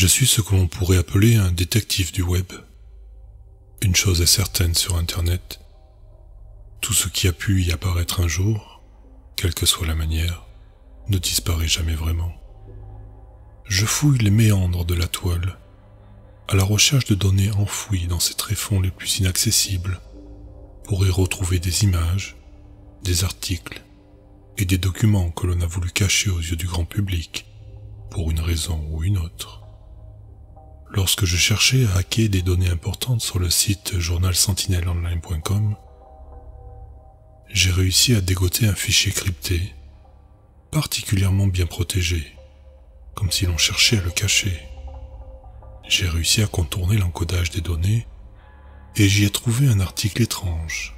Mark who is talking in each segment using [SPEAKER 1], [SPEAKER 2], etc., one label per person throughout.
[SPEAKER 1] Je suis ce que l'on pourrait appeler un détective du web. Une chose est certaine sur Internet, tout ce qui a pu y apparaître un jour, quelle que soit la manière, ne disparaît jamais vraiment. Je fouille les méandres de la toile, à la recherche de données enfouies dans ses tréfonds les plus inaccessibles, pour y retrouver des images, des articles et des documents que l'on a voulu cacher aux yeux du grand public, pour une raison ou une autre. Lorsque je cherchais à hacker des données importantes sur le site journalsentinelonline.com, j'ai réussi à dégoter un fichier crypté, particulièrement bien protégé, comme si l'on cherchait à le cacher. J'ai réussi à contourner l'encodage des données et j'y ai trouvé un article étrange,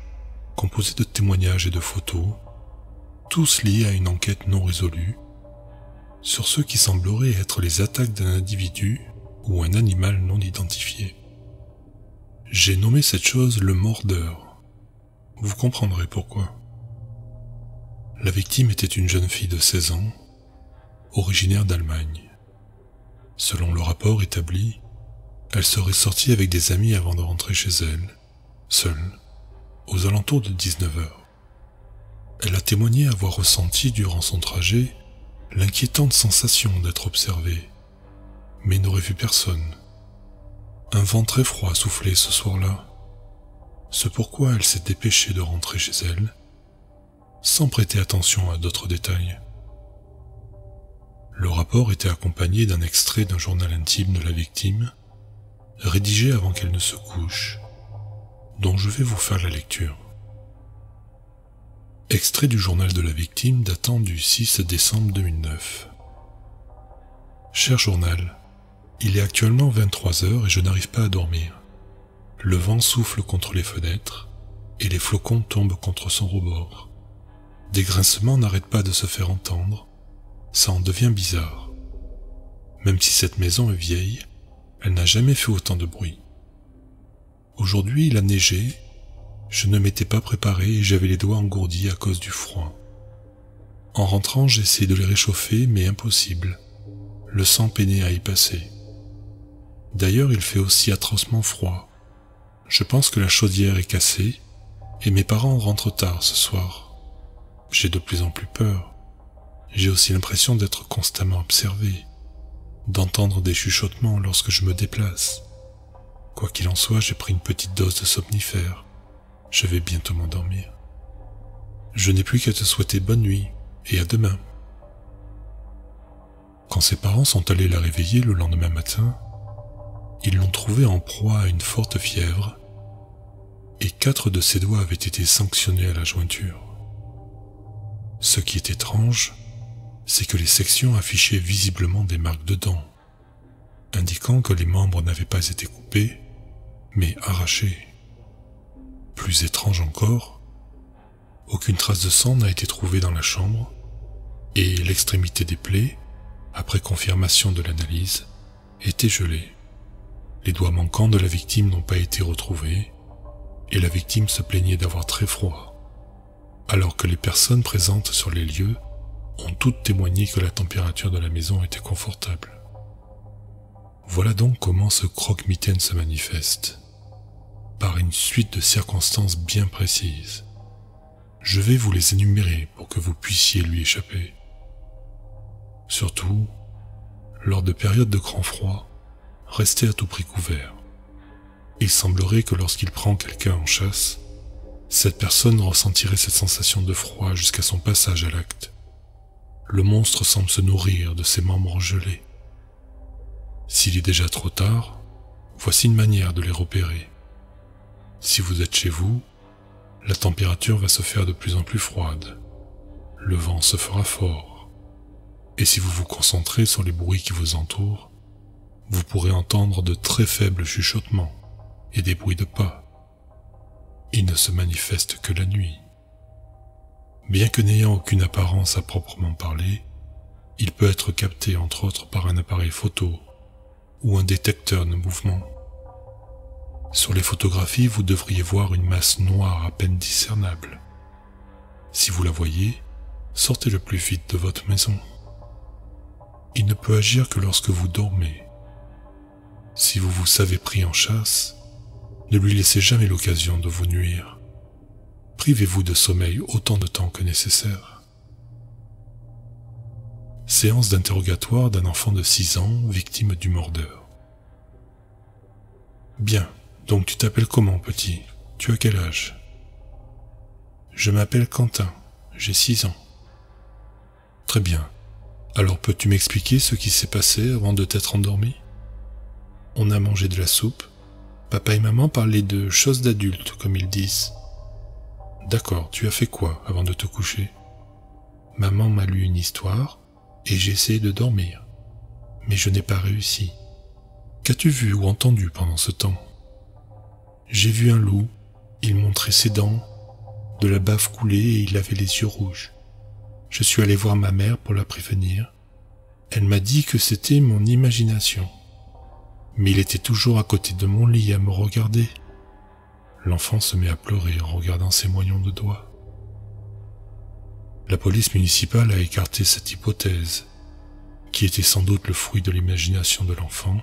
[SPEAKER 1] composé de témoignages et de photos, tous liés à une enquête non résolue, sur ce qui semblerait être les attaques d'un individu ou un animal non identifié. J'ai nommé cette chose le mordeur. Vous comprendrez pourquoi. La victime était une jeune fille de 16 ans, originaire d'Allemagne. Selon le rapport établi, elle serait sortie avec des amis avant de rentrer chez elle, seule, aux alentours de 19 h. Elle a témoigné avoir ressenti durant son trajet l'inquiétante sensation d'être observée, mais n'aurait vu personne. Un vent très froid soufflait ce soir-là, ce pourquoi elle s'est dépêchée de rentrer chez elle, sans prêter attention à d'autres détails. Le rapport était accompagné d'un extrait d'un journal intime de la victime, rédigé avant qu'elle ne se couche, dont je vais vous faire la lecture. Extrait du journal de la victime datant du 6 décembre 2009. Cher journal, il est actuellement 23 h et je n'arrive pas à dormir. Le vent souffle contre les fenêtres et les flocons tombent contre son rebord. Des grincements n'arrêtent pas de se faire entendre, ça en devient bizarre. Même si cette maison est vieille, elle n'a jamais fait autant de bruit. Aujourd'hui, il a neigé, je ne m'étais pas préparé et j'avais les doigts engourdis à cause du froid. En rentrant, j'ai essayé de les réchauffer, mais impossible. Le sang peinait à y passer. D'ailleurs, il fait aussi atrocement froid. Je pense que la chaudière est cassée et mes parents rentrent tard ce soir. J'ai de plus en plus peur. J'ai aussi l'impression d'être constamment observé, d'entendre des chuchotements lorsque je me déplace. Quoi qu'il en soit, j'ai pris une petite dose de somnifère. Je vais bientôt m'endormir. Je n'ai plus qu'à te souhaiter bonne nuit et à demain. Quand ses parents sont allés la réveiller le lendemain matin, ils l'ont trouvée en proie à une forte fièvre et 4 de ses doigts avaient été sanctionnés à la jointure. Ce qui est étrange, c'est que les sections affichaient visiblement des marques de dents, indiquant que les membres n'avaient pas été coupés, mais arrachés. Plus étrange encore, aucune trace de sang n'a été trouvée dans la chambre, et l'extrémité des plaies, après confirmation de l'analyse, était gelée. Les doigts manquants de la victime n'ont pas été retrouvés, et la victime se plaignait d'avoir très froid, alors que les personnes présentes sur les lieux ont toutes témoigné que la température de la maison était confortable. Voilà donc comment ce croque-mitaine se manifeste, par une suite de circonstances bien précises. Je vais vous les énumérer pour que vous puissiez lui échapper. Surtout, lors de périodes de grand froid, restez à tout prix couvert. Il semblerait que lorsqu'il prend quelqu'un en chasse, cette personne ressentirait cette sensation de froid jusqu'à son passage à l'acte. Le monstre semble se nourrir de ses membres gelés. S'il est déjà trop tard, voici une manière de les repérer. Si vous êtes chez vous, la température va se faire de plus en plus froide. Le vent se fera fort. Et si vous vous concentrez sur les bruits qui vous entourent, vous pourrez entendre de très faibles chuchotements et des bruits de pas. Il ne se manifeste que la nuit. Bien que n'ayant aucune apparence à proprement parler, il peut être capté entre autres par un appareil photo ou un détecteur de mouvement. Sur les photographies, vous devriez voir une masse noire à peine discernable. Si vous la voyez, sortez le plus vite de votre maison. Il ne peut agir que lorsque vous dormez, Si vous vous savez pris en chasse, ne lui laissez jamais l'occasion de vous nuire. Privez-vous de sommeil autant de temps que nécessaire. Séance d'interrogatoire d'un enfant de 6 ans, victime du mordeur. Bien, donc tu t'appelles comment, petit? Tu as quel âge? Je m'appelle Quentin, j'ai 6 ans. Très bien. Alors peux-tu m'expliquer ce qui s'est passé avant de t'être endormi? On a mangé de la soupe. Papa et maman parlaient de choses d'adultes, comme ils disent. D'accord, tu as fait quoi avant de te coucher? Maman m'a lu une histoire et j'ai essayé de dormir. Mais je n'ai pas réussi. Qu'as-tu vu ou entendu pendant ce temps? J'ai vu un loup, il montrait ses dents, de la bave coulait et il avait les yeux rouges. Je suis allé voir ma mère pour la prévenir. Elle m'a dit que c'était mon imagination. Mais il était toujours à côté de mon lit à me regarder. L'enfant se met à pleurer en regardant ses moignons de doigts. La police municipale a écarté cette hypothèse, qui était sans doute le fruit de l'imagination de l'enfant,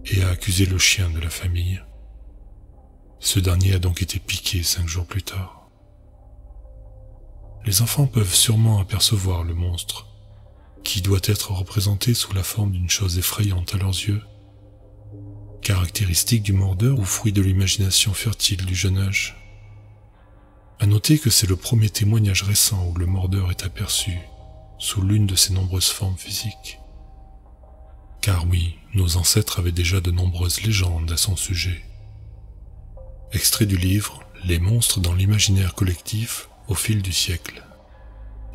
[SPEAKER 1] et a accusé le chien de la famille. Ce dernier a donc été piqué 5 jours plus tard. Les enfants peuvent sûrement apercevoir le monstre, qui doit être représenté sous la forme d'une chose effrayante à leurs yeux, caractéristique du mordeur ou fruit de l'imagination fertile du jeune âge. À noter que c'est le premier témoignage récent où le mordeur est aperçu sous l'une de ses nombreuses formes physiques. Car oui, nos ancêtres avaient déjà de nombreuses légendes à son sujet. Extrait du livre « Les monstres dans l'imaginaire collectif au fil du siècle ».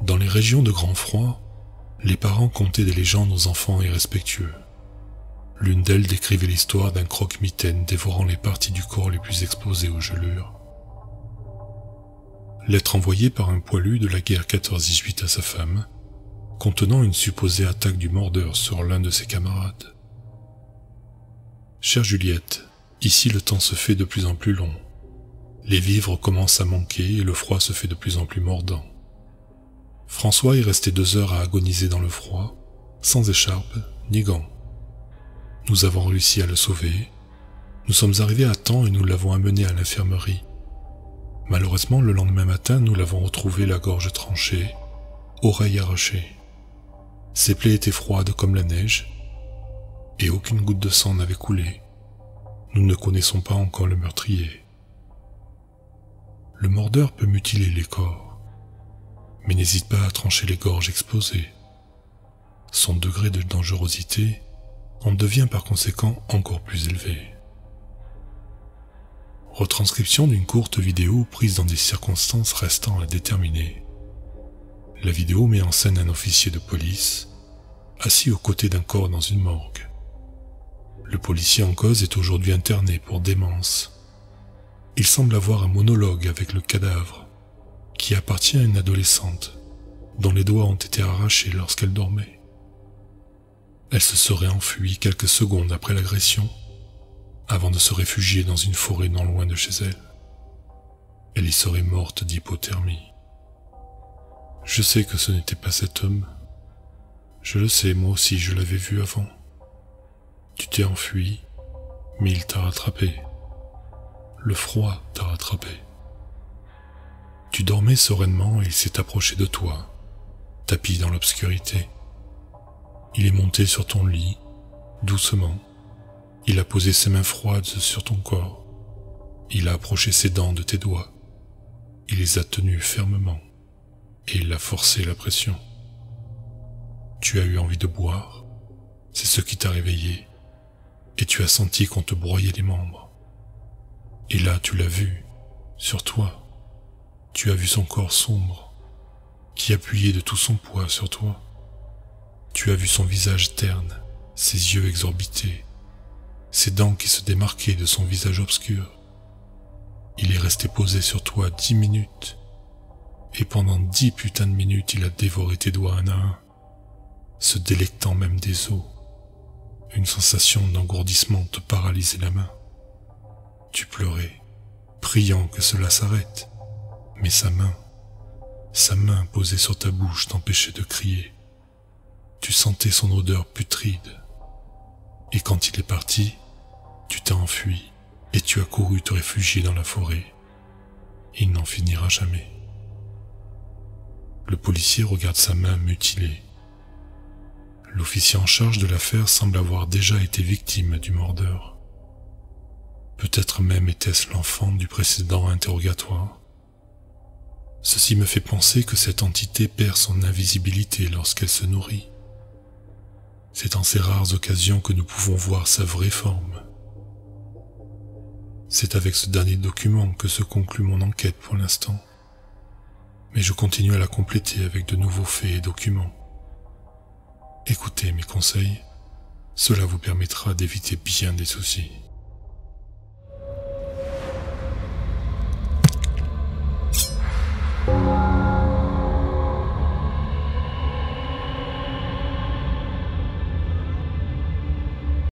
[SPEAKER 1] Dans les régions de grand froid, les parents contaient des légendes aux enfants irrespectueux. L'une d'elles décrivait l'histoire d'un croque-mitaine dévorant les parties du corps les plus exposées aux gelures. Lettre envoyée par un poilu de la guerre 14-18 à sa femme, contenant une supposée attaque du mordeur sur l'un de ses camarades. Chère Juliette, ici le temps se fait de plus en plus long. Les vivres commencent à manquer et le froid se fait de plus en plus mordant. François est resté 2 heures à agoniser dans le froid, sans écharpe ni gants. Nous avons réussi à le sauver. Nous sommes arrivés à temps et nous l'avons amené à l'infirmerie. Malheureusement, le lendemain matin, nous l'avons retrouvé la gorge tranchée, oreille arrachée. Ses plaies étaient froides comme la neige, et aucune goutte de sang n'avait coulé. Nous ne connaissons pas encore le meurtrier. Le mordeur peut mutiler les corps, mais n'hésite pas à trancher les gorges exposées. Son degré de dangerosité en devient par conséquent encore plus élevé. Retranscription d'une courte vidéo prise dans des circonstances restant à déterminer. La vidéo met en scène un officier de police, assis aux côtés d'un corps dans une morgue. Le policier en cause est aujourd'hui interné pour démence. Il semble avoir un monologue avec le cadavre, qui appartient à une adolescente, dont les doigts ont été arrachés lorsqu'elle dormait. Elle se serait enfuie quelques secondes après l'agression, avant de se réfugier dans une forêt non loin de chez elle. Elle y serait morte d'hypothermie. Je sais que ce n'était pas cet homme. Je le sais, moi aussi je l'avais vu avant. Tu t'es enfui, mais il t'a rattrapé. Le froid t'a rattrapé. Tu dormais sereinement et il s'est approché de toi, tapi dans l'obscurité. Il est monté sur ton lit, doucement. Il a posé ses mains froides sur ton corps. Il a approché ses dents de tes doigts. Il les a tenues fermement. Et il a forcé la pression. Tu as eu envie de boire. C'est ce qui t'a réveillé. Et tu as senti qu'on te broyait les membres. Et là, tu l'as vu, sur toi. Tu as vu son corps sombre, qui appuyait de tout son poids sur toi. Tu as vu son visage terne, ses yeux exorbités, ses dents qui se démarquaient de son visage obscur. Il est resté posé sur toi 10 minutes, et pendant 10 putains de minutes, il a dévoré tes doigts un à un, se délectant même des os. Une sensation d'engourdissement te paralysait la main. Tu pleurais, priant que cela s'arrête, mais sa main posée sur ta bouche t'empêchait de crier. Tu sentais son odeur putride, et quand il est parti, Tu t'es enfui et tu as couru te réfugier dans la forêt. Il n'en finira jamais. Le policier regarde sa main mutilée. L'officier en charge de l'affaire semble avoir déjà été victime du mordeur. Peut-être même était-ce l'enfant du précédent interrogatoire. Ceci me fait penser que cette entité perd son invisibilité lorsqu'elle se nourrit. C'est dans ces rares occasions que nous pouvons voir sa vraie forme. C'est avec ce dernier document que se conclut mon enquête pour l'instant. Mais je continue à la compléter avec de nouveaux faits et documents. Écoutez mes conseils, cela vous permettra d'éviter bien des soucis.